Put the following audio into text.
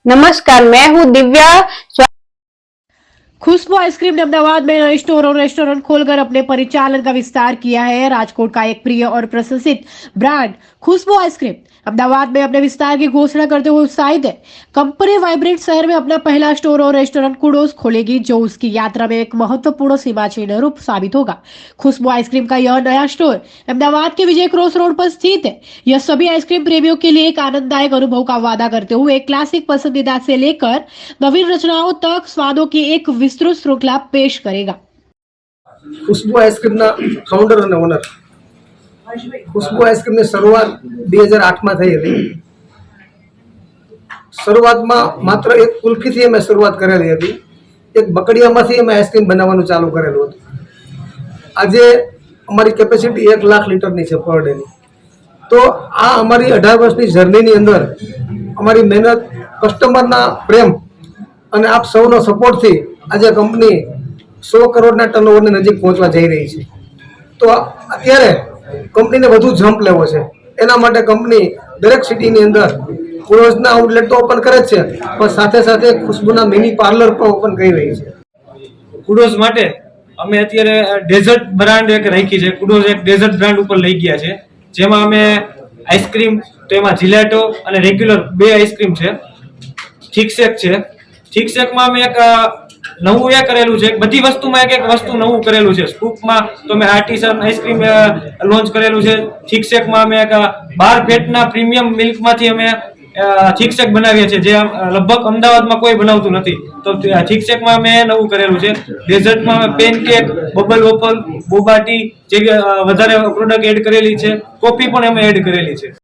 नमस्कार, मैं हूँ दिव्या। खुशबू आइसक्रीम ने अहमदाबाद में नए स्टोर और रेस्टोरेंट खोलकर अपने परिचालन का विस्तार किया है। राजकोट का एक प्रिय और प्रशंसित ब्रांड खुशबू आइसक्रीम अहमदाबाद में अपने विस्तार की घोषणा करते हुए उत्साहित है। कंपनी वाइब्रेंट शहर में अपना पहला स्टोर और रेस्टोरेंट कुडोस खोलेगी, जो उसकी यात्रा में एक महत्वपूर्ण सीमा चिन्ह रूप साबित होगा। खुशबू आइसक्रीम का यह नया स्टोर अहमदाबाद के विजय क्रॉस रोड पर स्थित है। यह सभी आइसक्रीम प्रेमियों के लिए एक आनंददायक अनुभव का वादा करते हुए क्लासिक पसंदीदा से लेकर नवीन रचनाओं तक स्वादों की एक विस्तृत श्रृंखला पेश करेगा। खुशबू आइसक्रीमના ફાઉન્ડર અને ઓનર ખુશબુ આઈસ્ક્રીમની શરૂઆત 2008માં થઈ હતી। શરૂઆતમાં માત્ર એક કુલ્ફીથી અમે શરૂઆત કરેલી હતી। એક બકડીયામાંથી અમે આઈસ્ક્રીમ બનાવવાનું ચાલુ કરેલું હતું। આજે અમારી કેપેસિટી 1 લાખ લીટરની છે પર ડેની। તો આ અમારી 18 વર્ષની જર્નીની અંદર અમારી મહેનત, કસ્ટમરના પ્રેમ અને આપ સૌનો સપોર્ટથી આજે કંપની 100 કરોડના ટર્નઓવરની નજીક પહોંચવા જઈ રહી છે। તો અત્યારે કંપનીને વધુ જમ્પ લેવો છે, એના માટે કંપની દરેક સિટીની અંદર કુડોસના આઉટલેટ તો ઓપન કરે જ છે, પણ સાથે સાથે ખુશ્બુના મિની પાર્લર પણ ઓપન કરી રહી છે। કુડોસ માટે અમે અત્યારે ડેઝર્ટ બ્રાન્ડ એક રાખી છે। કુડોસ એક ડેઝર્ટ બ્રાન્ડ ઉપર લઈ ગયા છે, જેમાં અમે આઈસ્ક્રીમ તો એમાં જીલેટો અને રેગ્યુલર બે આઈસ્ક્રીમ છે। થિક શેક છે। થિક શેકમાં અમે એક નવું એ કરેલું છે, બધી વસ્તુમાં એક વસ્તુ નવું કરેલું છે। સ્કૂપમાં તો અમે આર્ટિસન આઈસ્ક્રીમ લોન્ચ કરેલું છે। થિક શેકમાં અમે એક 12 ફેટના પ્રીમિયમ મિલ્કમાંથી અમે થિક શેક બનાવીએ છીએ, જે લગભગ અમદાવાદમાં કોઈ બનાવતું નથી। તો થિક શેકમાં અમે નવું કરેલું છે। ડેઝર્ટમાં અમે પેનકેક, બબલ વોફલ, બોબા ટી જેવી વધારે પ્રોડક્ટ એડ કરેલી છે। કોફી પણ અમે એડ કરેલી છે।